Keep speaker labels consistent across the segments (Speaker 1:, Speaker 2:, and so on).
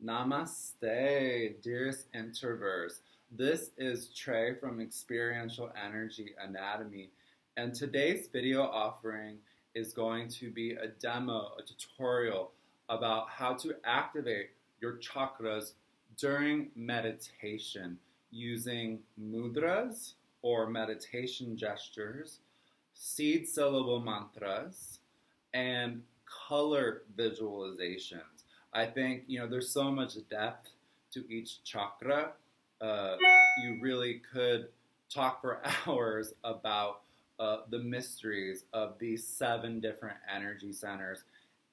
Speaker 1: Namaste, dearest introverts. This is Trey from Experiential Energy Anatomy, and today's video offering is going to be a demo, a tutorial about how to activate your chakras during meditation using mudras or meditation gestures, seed syllable mantras, and color visualizations. I think, there's so much depth to each chakra. You really could talk for hours about the mysteries of these 7 different energy centers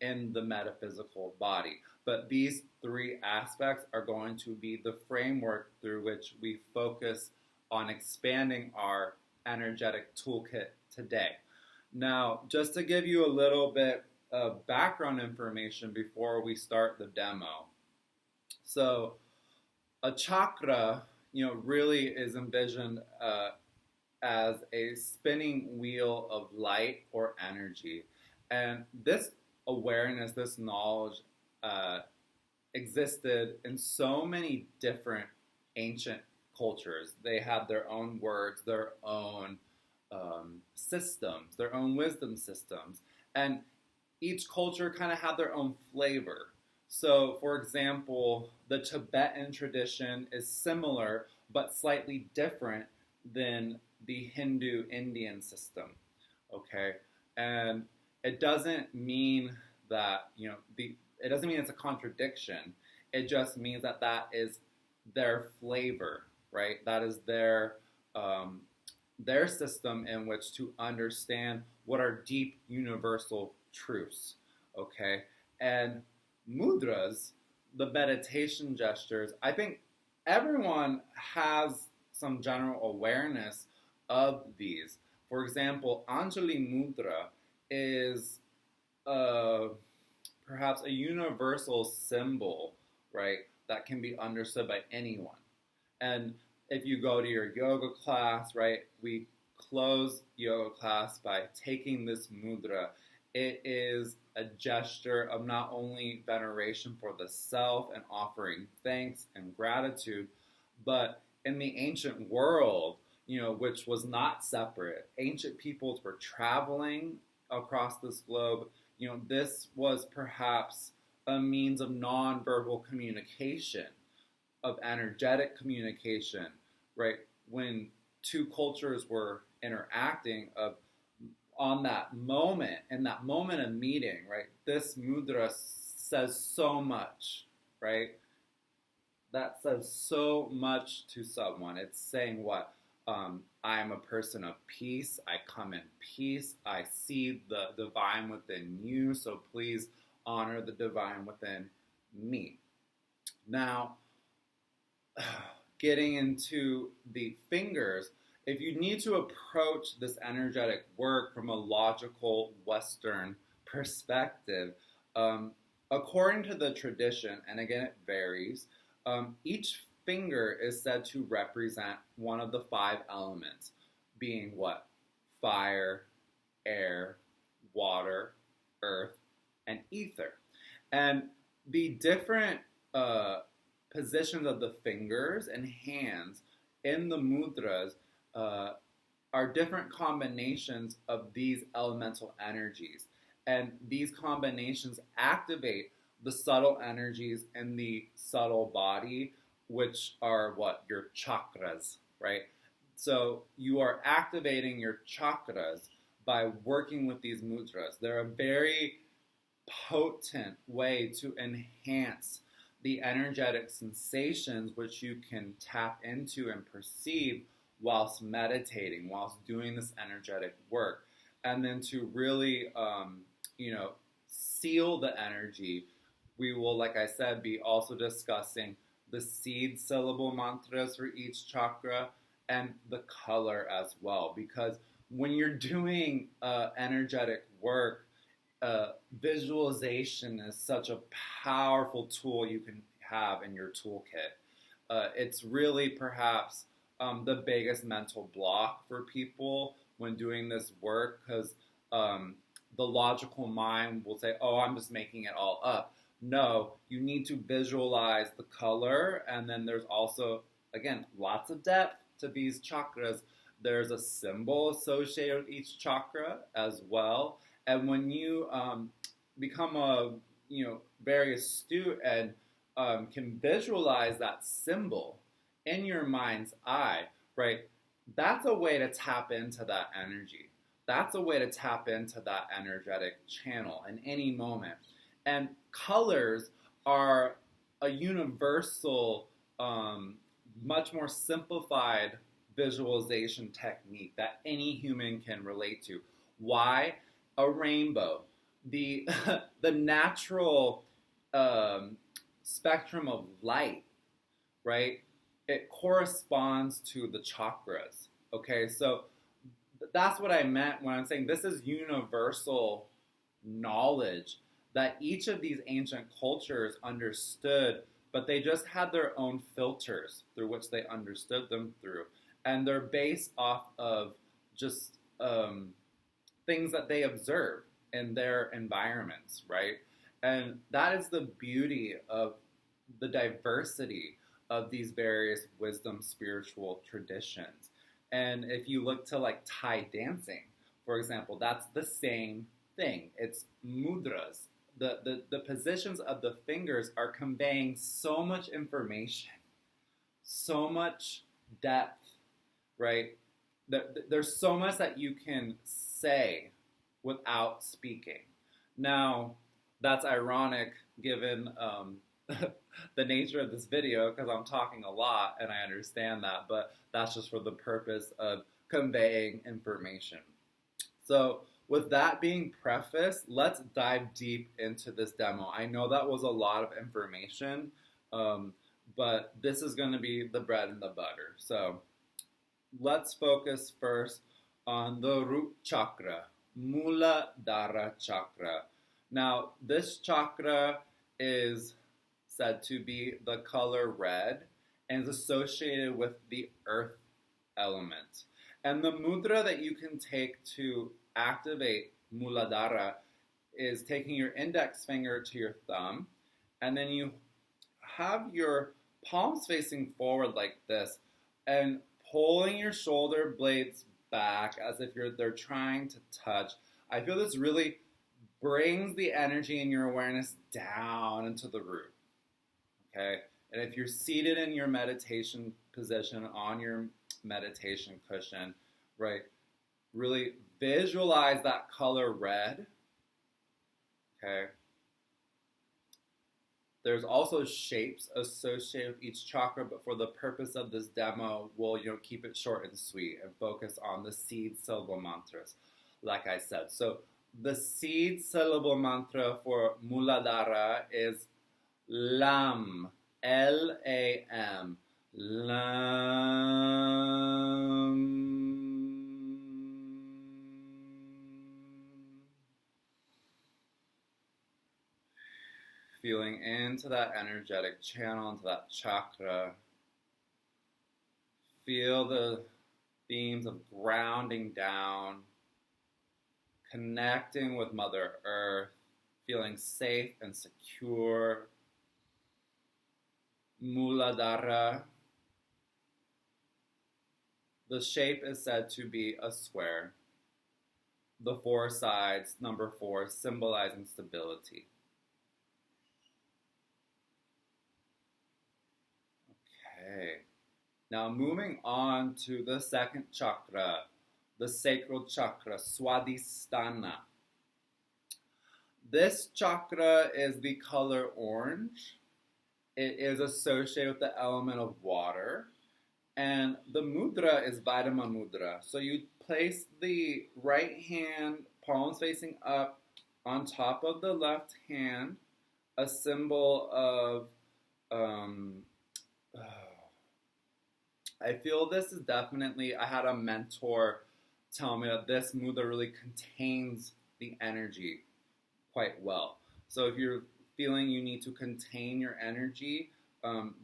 Speaker 1: in the metaphysical body. But these 3 aspects are going to be the framework through which we focus on expanding our energetic toolkit today. Now, just to give you a little bit of background information before we start the demo. So, a chakra, really is envisioned as a spinning wheel of light or energy. And this awareness, this knowledge existed in so many different ancient cultures. They had their own words, their own systems, their own wisdom systems. And each culture kind of had their own flavor. So, for example, the Tibetan tradition is similar but slightly different than the Hindu Indian system, okay? And it doesn't mean that, it doesn't mean it's a contradiction. It just means that that is their flavor, right? That is their system in which to understand what are deep universal truths, okay? And mudras, the meditation gestures, I think everyone has some general awareness of these. For example, Anjali Mudra is perhaps a universal symbol, right, that can be understood by anyone. And if you go to your yoga class, right, we close yoga class by taking this mudra. It is a gesture of not only veneration for the self and offering thanks and gratitude, but in the ancient world, which was not separate, ancient peoples were traveling across this globe. This was perhaps a means of nonverbal communication, of energetic communication, right? When 2 cultures were interacting, in that moment of meeting, right? This mudra says so much, right? That says so much to someone. It's saying what? I am a person of peace. I come in peace. I see the divine within you, so please honor the divine within me. Now, getting into the fingers, if you need to approach this energetic work from a logical Western perspective, according to the tradition, and again it varies, each finger is said to represent one of the 5 elements, being what? Fire, air, water, earth, and ether. And the different positions of the fingers and hands in the mudras are different combinations of these elemental energies. And these combinations activate the subtle energies in the subtle body, which are what? Your chakras, right? So you are activating your chakras by working with these mudras. They're a very potent way to enhance the energetic sensations which you can tap into and perceive whilst meditating, whilst doing this energetic work. And then to really, seal the energy, we will, like I said, be also discussing the seed syllable mantras for each chakra and the color as well. Because when you're doing energetic work, visualization is such a powerful tool you can have in your toolkit. It's really perhaps the biggest mental block for people when doing this work, because the logical mind will say, oh, I'm just making it all up. No, you need to visualize the color, and then there's also, again, lots of depth to these chakras. There's a symbol associated with each chakra as well. And when you become very astute and can visualize that symbol in your mind's eye, right? That's a way to tap into that energy. That's a way to tap into that energetic channel in any moment. And colors are a universal, much more simplified visualization technique that any human can relate to. Why? A rainbow. The natural spectrum of light, right? It corresponds to the chakras. Okay, so that's what I meant when I'm saying this is universal knowledge that each of these ancient cultures understood, but they just had their own filters through which they understood them through. And they're based off of just things that they observe in their environments, right? And that is the beauty of the diversity of these various wisdom spiritual traditions. And if you look to like Thai dancing, for example, that's the same thing. It's mudras. The positions of the fingers are conveying so much information, so much depth, right? There's so much that you can say without speaking. Now, that's ironic given the nature of this video, because I'm talking a lot and I understand that, but that's just for the purpose of conveying information. So with that being prefaced, let's dive deep into this demo. I know that was a lot of information, but this is going to be the bread and the butter. So let's focus first on the root chakra, Muladhara chakra. Now, this chakra is said to be the color red and is associated with the earth element. And the mudra that you can take to activate Muladhara is taking your index finger to your thumb, and then you have your palms facing forward like this, and pulling your shoulder blades back as if they're trying to touch. I feel this really brings the energy and your awareness down into the root. Okay? And if you're seated in your meditation position on your meditation cushion, right, really visualize that color red. Okay? There's also shapes associated with each chakra, but for the purpose of this demo, we'll keep it short and sweet and focus on the seed syllable mantras, like I said. So the seed syllable mantra for Muladhara is LAM, L-A-M, LAM. Feeling into that energetic channel, into that chakra. Feel the themes of grounding down, connecting with Mother Earth, feeling safe and secure. Muladhara. The shape is said to be a square. The four sides, number 4, symbolizing stability. Okay. Now moving on to the second chakra, the sacral chakra, Swadhisthana. This chakra is the color orange. It is associated with the element of water. And the mudra is Vidama mudra. So you place the right hand, palms facing up, on top of the left hand, a symbol of, I feel this is definitely, I had a mentor tell me that this mudra really contains the energy quite well. So if you're feeling you need to contain your energy,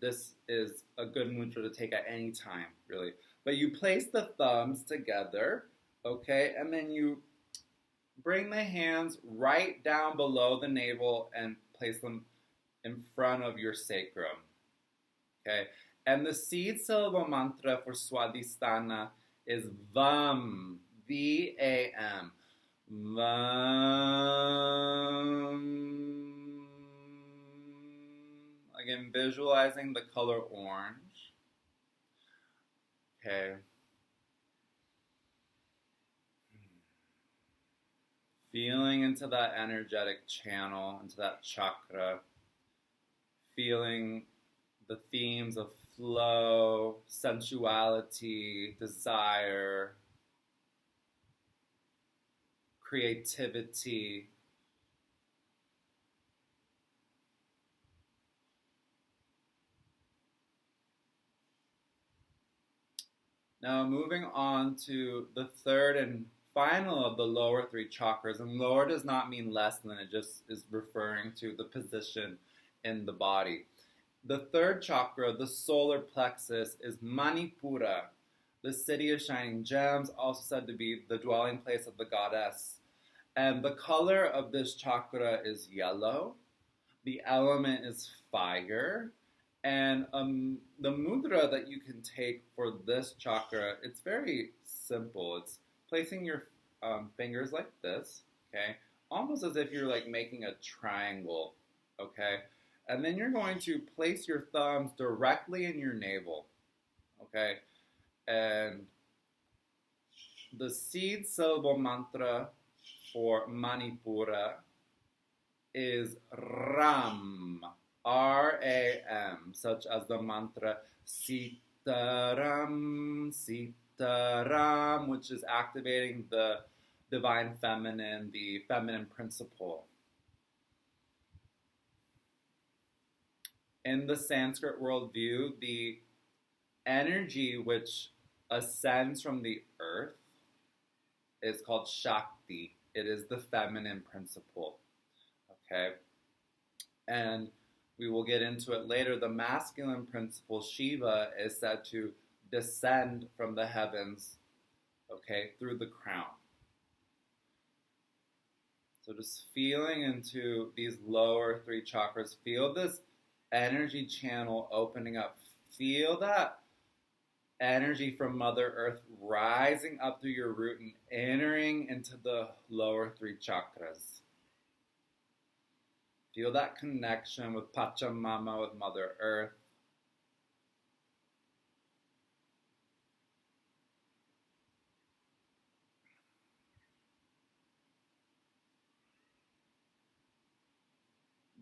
Speaker 1: this is a good mudra to take at any time, really. But you place the thumbs together, okay, and then you bring the hands right down below the navel and place them
Speaker 2: in front of your sacrum. Okay? And the seed syllable mantra for Swadhisthana is VAM, V-A-M. VAM. Again, visualizing the color orange. Okay. Feeling into that energetic channel, into that chakra. Feeling the themes of flow, sensuality, desire, creativity. Now moving on to the third and final of the lower three chakras, and lower does not mean less than, it just is referring to the position in the body. The third chakra, the solar plexus, is Manipura, the city of shining gems, also said to be the dwelling place of the goddess. And the color of this chakra is yellow. The element is fire. And the mudra that you can take for this chakra, it's very simple. It's placing your fingers like this, okay? Almost as if you're like making a triangle, okay? And then you're going to place your thumbs directly in your navel, okay? And the seed syllable mantra for Manipura is Ram, R-A-M, such as the mantra Sitaram, Sitaram, which is activating the divine feminine, the feminine principle. In the Sanskrit worldview, the energy which ascends from the earth is called Shakti. It is the feminine principle. Okay? And we will get into it later. The masculine principle, Shiva, is said to descend from the heavens, okay, through the crown. So just feeling into these lower three chakras, feel this energy channel opening up. Feel that energy from Mother Earth rising up through your root and entering into the lower three chakras. Feel that connection with Pachamama, with Mother Earth.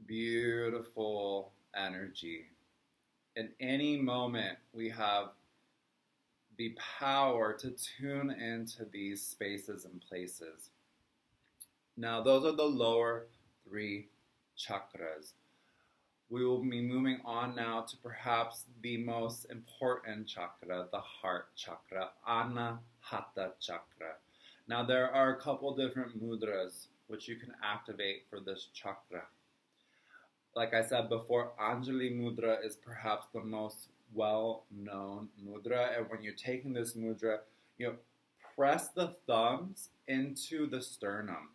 Speaker 2: Beautiful energy. In any moment, we have the power to tune into these spaces and places. Now, those are the lower three chakras. We will be moving on now to perhaps the most important chakra, the heart chakra, Anahata chakra. Now, there are a couple different mudras which you can activate for this chakra. Like I said before, Anjali mudra is perhaps the most well-known mudra. And when you're taking this mudra, press the thumbs into the sternum.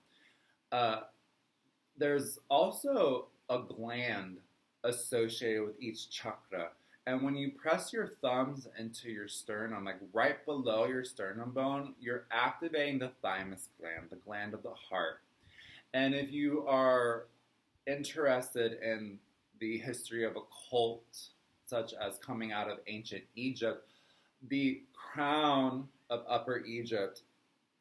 Speaker 2: There's also a gland associated with each chakra. And when you press your thumbs into your sternum, like right below your sternum bone, you're activating the thymus gland, the gland of the heart. And if you are interested in the history of occult, such as coming out of ancient Egypt, the crown of Upper Egypt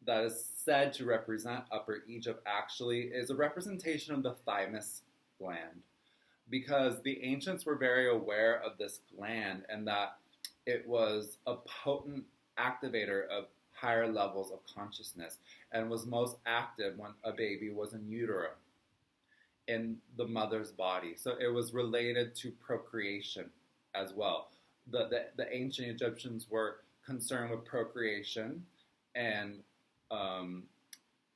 Speaker 2: that is said to represent Upper Egypt actually is a representation of the thymus gland, because the ancients were very aware of this gland and that it was a potent activator of higher levels of consciousness and was most active when a baby was in utero in the mother's body. So it was related to procreation as well. The ancient Egyptians were concerned with procreation and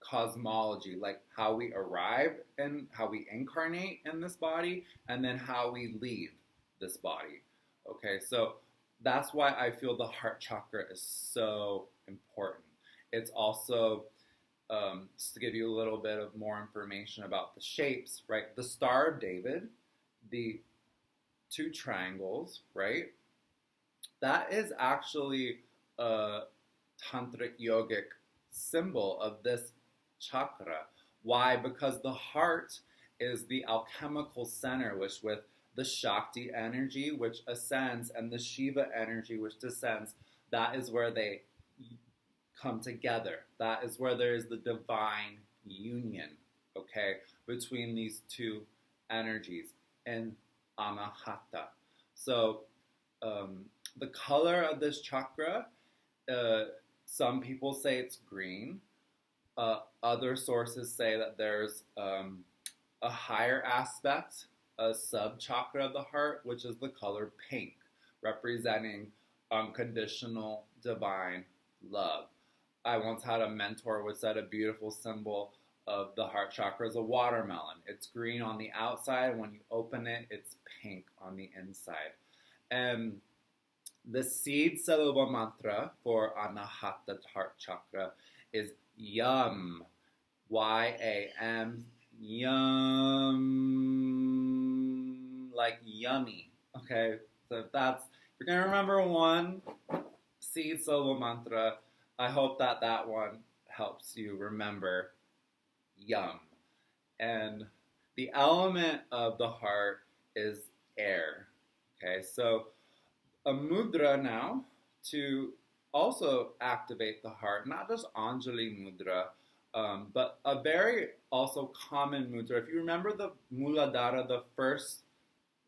Speaker 2: cosmology, like how we arrive and how we incarnate in this body, and then how we leave this body. Okay, so that's why I feel the heart chakra is so important. It's also, just to give you a little bit of more information about the shapes, right? The Star of David, the two triangles, right? That is actually a tantric yogic symbol of this chakra. Why? Because the heart is the alchemical center, which with the Shakti energy, which ascends, and the Shiva energy, which descends, that is where they come together. That is where there is the divine union, okay, between these two energies in Anahata. So the color of this chakra, some people say it's green. Other sources say that there's a higher aspect, a sub-chakra of the heart, which is the color pink, representing unconditional divine love. I once had a mentor who said a beautiful symbol of the heart chakra is a watermelon. It's green on the outside. When you open it, it's pink on the inside. And the seed syllable mantra for Anahata heart chakra is YUM. Y-A-M. Yum. Like yummy. Okay? So if you're going to remember one seed syllable mantra, I hope that one helps you remember yum. And the element of the heart is air. Okay, so a mudra now to also activate the heart, not just Anjali mudra, but a very also common mudra. If you remember the Muladhara, the first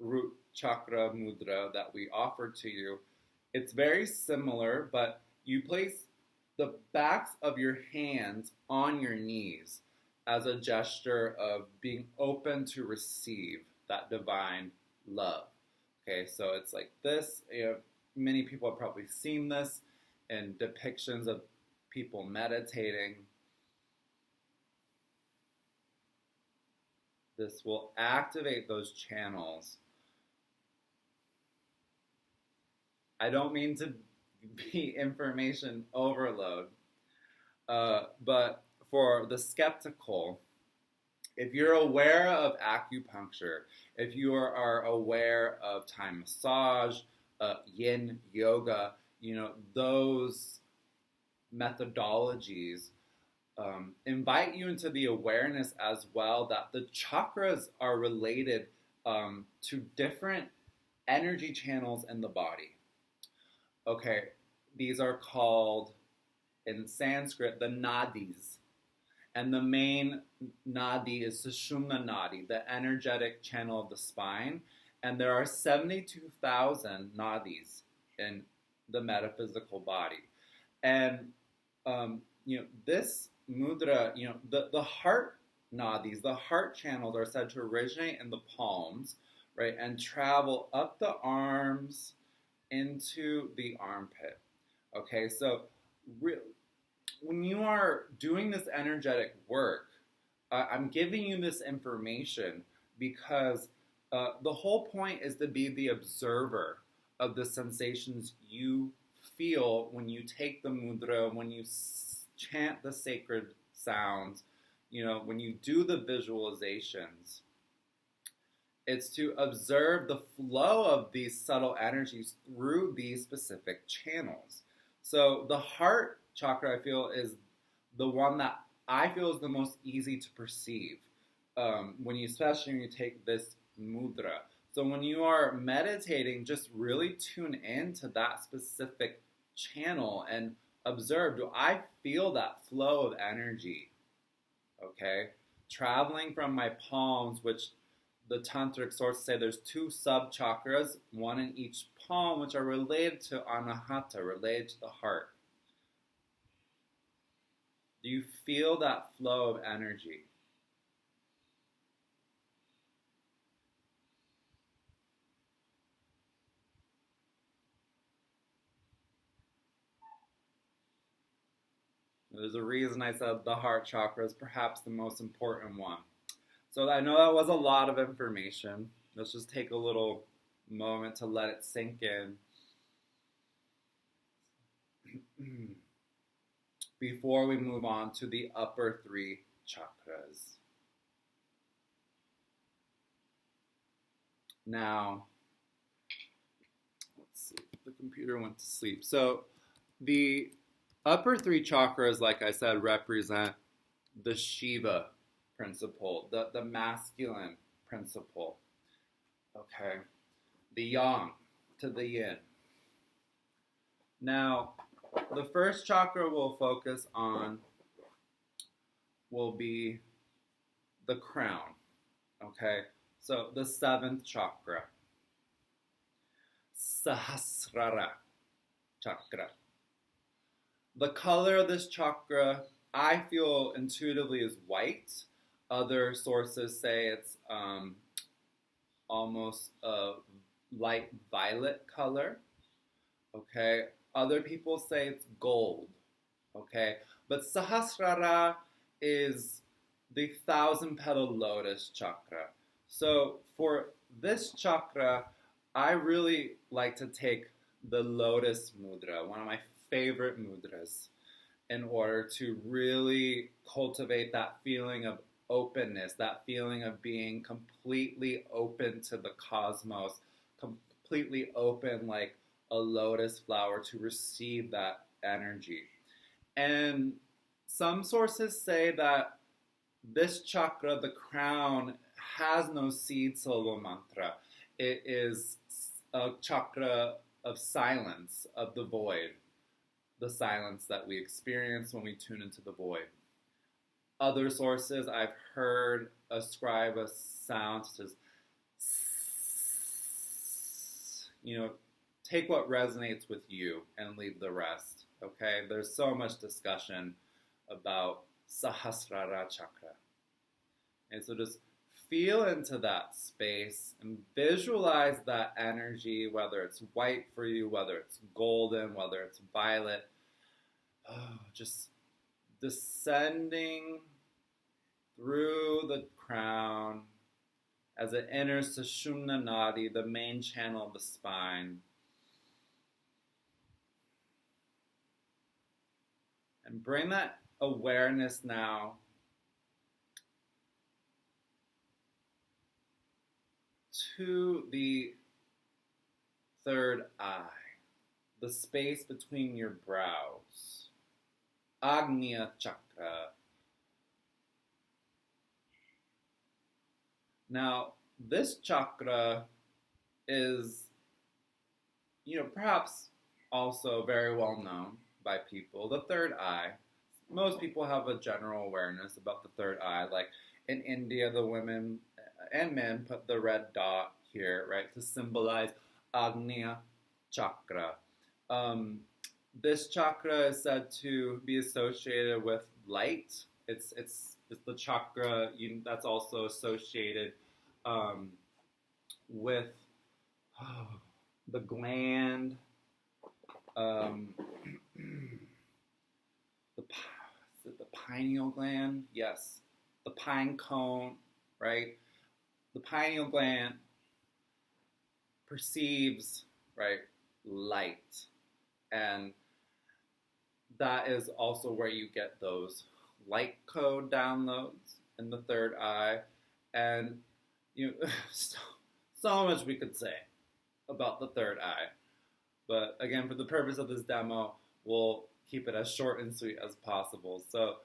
Speaker 2: root chakra mudra that we offered to you, it's very similar, but you place the backs of your hands on your knees as a gesture of being open to receive that divine love. Okay, so it's like this. Many people have probably seen this in depictions of people meditating. This will activate those channels. I don't mean to be information overload, but for the skeptical, if you're aware of acupuncture, if you are aware of Thai massage, yin yoga, those methodologies invite you into the awareness as well that the chakras are related to different energy channels in the body. Okay, these are called, in Sanskrit, the nadis. And the main nadi is Sushumna nadi, the energetic channel of the spine. And there are 72,000 nadis in the metaphysical body. And, this mudra, the heart nadis, the heart channels are said to originate in the palms, right, and travel up the arms into the armpit. Okay, so when you are doing this energetic work, I'm giving you this information because the whole point is to be the observer of the sensations you feel when you take the mudra, when you chant the sacred sounds, when you do the visualizations. It's to observe the flow of these subtle energies through these specific channels. So the heart chakra, I feel, is the one that I feel is the most easy to perceive especially when you take this mudra. So when you are meditating, just really tune in to that specific channel and observe, do I feel that flow of energy? Okay? Traveling from my palms, which the tantric sources say there's two sub-chakras, one in each palm, which are related to Anahata, related to the heart. Do you feel that flow of energy? There's a reason I said the heart chakra is perhaps the most important one. So I know that was a lot of information. Let's just take a little moment to let it sink in. Before we move on to the upper three chakras. Now, let's see, the computer went to sleep. So the upper three chakras, like I said, represent the Shiva principle, the masculine principle. Okay, the yang to the yin. Now, the first chakra we'll focus on will be the crown. Okay, so the seventh chakra, Sahasrara chakra. The color of this chakra, I feel intuitively, is white. Other sources say it's almost a light violet color. Okay, other people say it's gold. Okay, but Sahasrara is the 1,000-petal lotus chakra. So for this chakra, I really like to take the lotus mudra, one of my favorite mudras, in order to really cultivate that feeling of openness, that feeling of being completely open to the cosmos, completely open like a lotus flower to receive that energy. And some sources say that this chakra, the crown, has no seed syllable mantra. It is a chakra of silence, of the void, the silence that we experience when we tune into the void. Other sources I've heard ascribe a sound such as, take what resonates with you and leave the rest. Okay, there's so much discussion about Sahasrara chakra. And so just feel into that space and visualize that energy, whether it's white for you, whether it's golden, whether it's violet. Just descending through the crown as it enters Sushumna Nadi, the main channel of the spine. And bring that awareness now to the third eye, the space between your brows, Agnya Chakra. Now, this chakra is, perhaps also very well known by people. The third eye. Most people have a general awareness about the third eye. Like in India, the women and men put the red dot here, right, to symbolize Agnya Chakra. This chakra is said to be associated with light. It's the chakra that's also associated with the gland, the pineal gland. Yes, the pine cone, right? The pineal gland perceives, right, light, and that is also where you get those light code downloads in the third eye. And so much we could say about the third eye, but again, for the purpose of this demo, we'll keep it as short and sweet as possible. So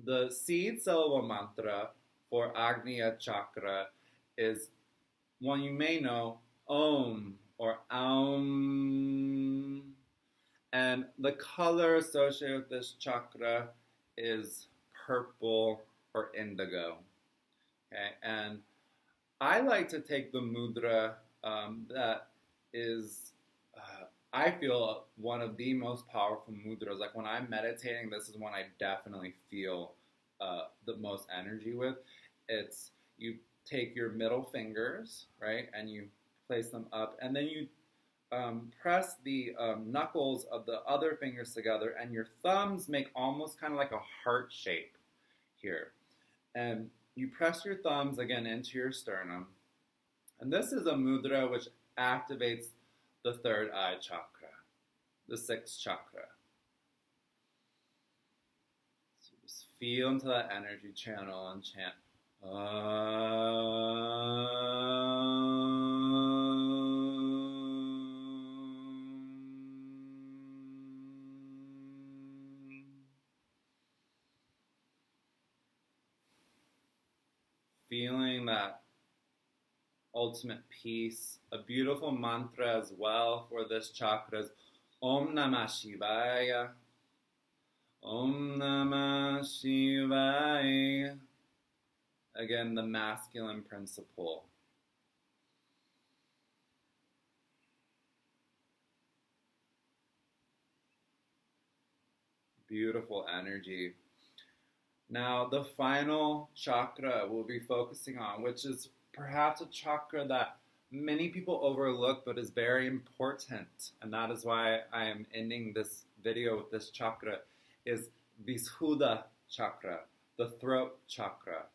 Speaker 2: the seed syllable mantra for Agnya Chakra is one you may know, Om or Aum. And the color associated with this chakra is purple or indigo. Okay, and I like to take the mudra that is, I feel, one of the most powerful mudras. Like when I'm meditating, this is one I definitely feel the most energy with. It's, you take your middle fingers, right, and you place them up, and then you press the knuckles of the other fingers together, and your thumbs make almost kind of like a heart shape here. And you press your thumbs again into your sternum. And this is a mudra which activates the third eye chakra, the sixth chakra. So just feel into that energy channel and chant.
Speaker 1: feeling that ultimate peace. A beautiful mantra as well for this chakra is Om Namah Shivaya. Om Namah Shivaya. Again, the masculine principle. Beautiful energy. Now, the final chakra we'll be focusing on, which is perhaps a chakra that many people overlook but is very important, and that is why I am ending this video with this chakra, is Vishuddha chakra, the throat chakra.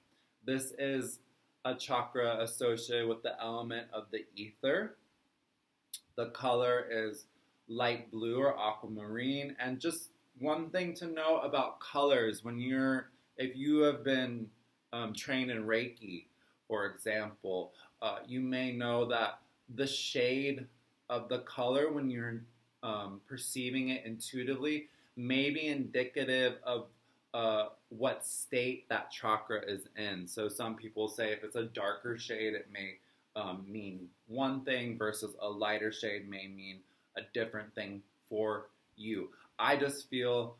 Speaker 1: This is a chakra associated with the element of the ether. The color is light blue or aquamarine, and just one thing to know about colors, if you have been trained in Reiki, for example, you may know that the shade of the color when you're perceiving it intuitively may be indicative of what state that chakra is in. So some people say if it's a darker shade, it may mean one thing versus a lighter shade may mean a different thing for you. I just feel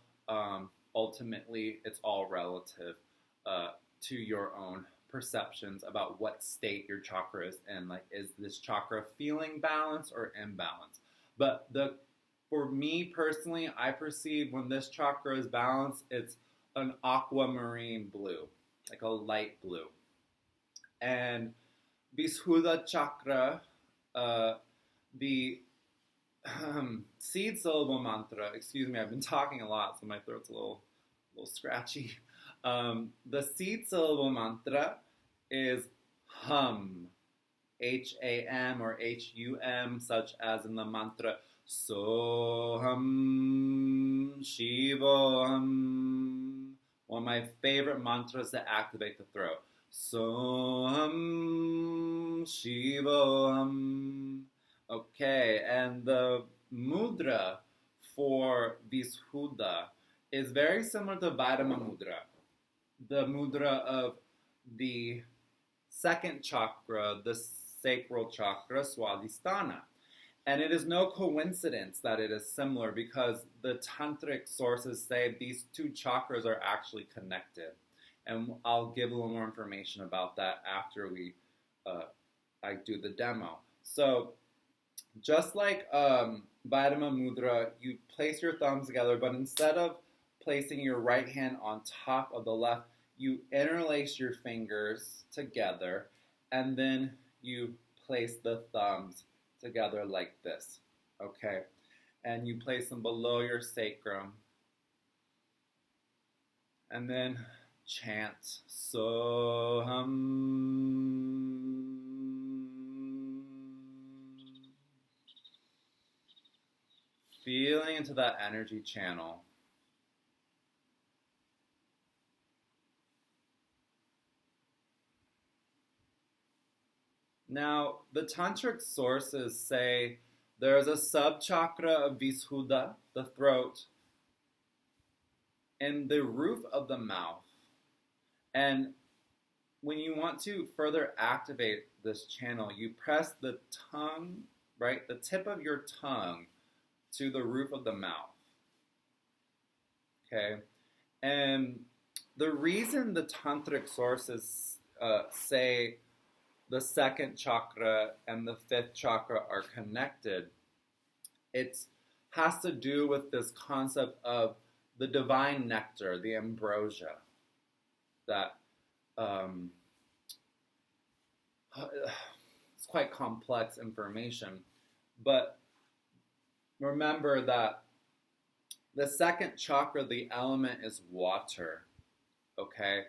Speaker 1: ultimately it's all relative to your own perceptions about what state your chakra is in. Like, is this chakra feeling balanced or imbalanced? But for me personally, I perceive when this chakra is balanced, it's an aquamarine blue, like a light blue. And Vishuddha chakra, the seed syllable mantra, excuse me, I've been talking a lot, so my throat's a little scratchy. The seed syllable mantra is hum, H-A-M or H-U-M, such as in the mantra Soham Shivoham. One of my favorite mantras to activate the throat. Soham Shivoham. Okay, and the mudra for Vishuddha is very similar to Vairama mudra, the mudra of the second chakra, the sacral chakra, Swadhisthana. And it is no coincidence that it is similar because the tantric sources say these two chakras are actually connected. And I'll give a little more information about that after I do the demo. So, just like Vairama mudra, you place your thumbs together, but instead of placing your right hand on top of the left, you interlace your fingers together, and then you place the thumbs together like this, okay? And you place them below your sacrum, and then chant Soham. Feeling into that energy channel. Now, the tantric sources say there's a subchakra of Vishuddha, the throat, in the roof of the mouth. And when you want to further activate this channel, you press the tongue, right, the tip of your tongue to the roof of the mouth. Okay? And the reason the tantric sources say the second chakra and the fifth chakra are connected, it has to do with this concept of the divine nectar, the ambrosia, that it's quite complex information, but remember that the second chakra, the element is water, okay?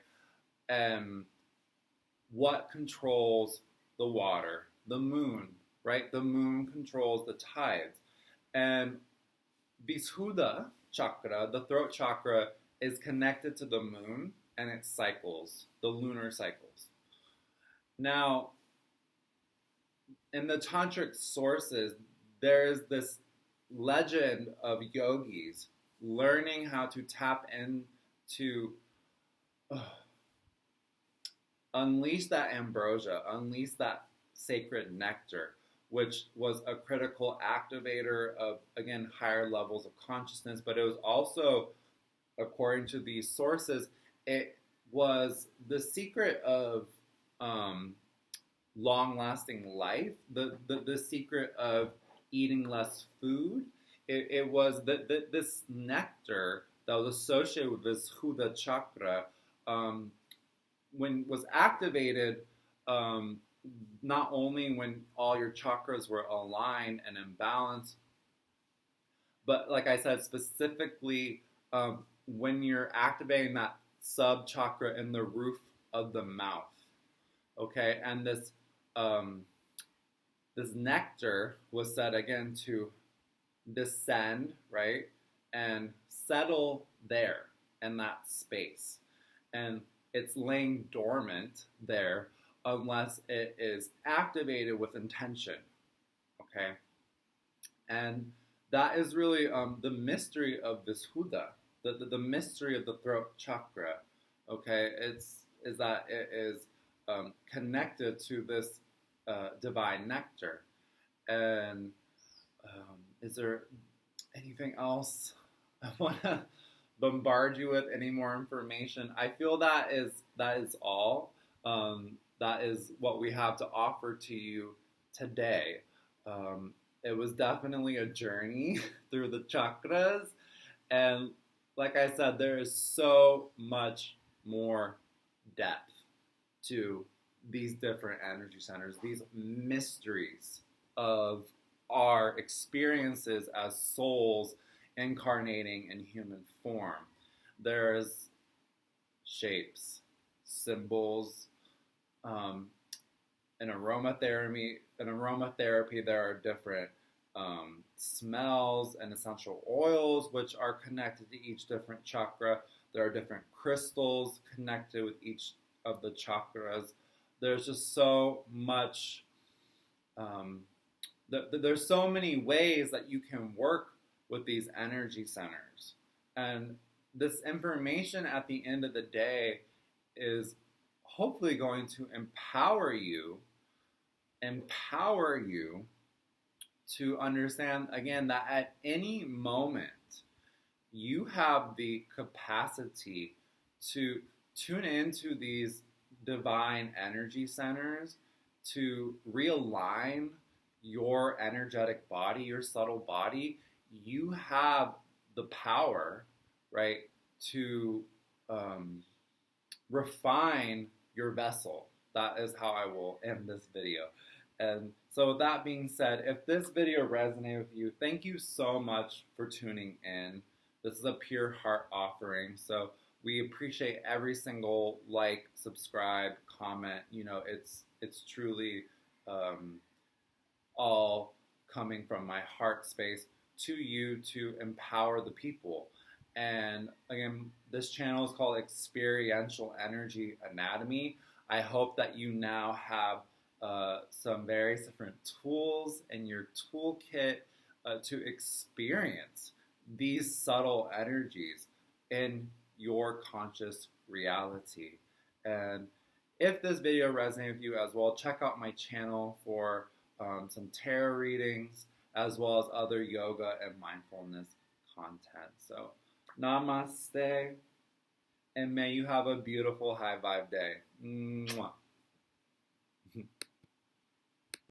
Speaker 1: What controls the water? The moon, right? The moon controls the tides. And Vishuddha chakra, the throat chakra, is connected to the moon and its cycles, the lunar cycles. Now, in the tantric sources, there is this legend of yogis learning how to tap into
Speaker 2: unleash that ambrosia, unleash that sacred nectar, which was a critical activator of, again, higher levels of consciousness. But it was also, according to these sources, it was the secret of long-lasting life, the secret of eating less food. It was this nectar that was associated with this Huda chakra, when was activated, not only when all your chakras were aligned and in balance, but like I said, specifically when you're activating that sub chakra in the roof of the mouth. Okay, and this nectar was said again to descend, right, and settle there in that space, and it's laying dormant there unless it is activated with intention. Okay, and that is really the mystery of this Huda, the mystery of the throat chakra. Okay, is that it is connected to this divine nectar. And is there anything else I want to bombard you with? Any more information? I feel that is all. That is what we have to offer to you today. It was definitely a journey through the chakras, and like I said, there is so much more depth to these different energy centers, these mysteries of our experiences as souls incarnating in human form. There's shapes, symbols, in aromatherapy, there are different smells and essential oils which are connected to each different chakra. There are different crystals connected with each of the chakras. There's just so much, there's so many ways that you can work with these energy centers. And this information at the end of the day is hopefully going to empower you to understand, again, that at any moment you have the capacity to tune into these divine energy centers, to realign your energetic body, your subtle body. You have the power, right, to refine your vessel. That is how I will end this video. And so with that being said, if this video resonated with you, thank you so much for tuning in. This is a pure heart offering, so we appreciate every single like, subscribe, comment. You know, it's truly all coming from my heart space to you to empower the people. And again, this channel is called Experiential Energy Anatomy. I hope that you now have some various different tools in your toolkit to experience these subtle energies in your conscious reality. And if this video resonated with you as well, check out my channel for some tarot readings as well as other yoga and mindfulness content. So namaste, and may you have a beautiful high vibe day. Mwah.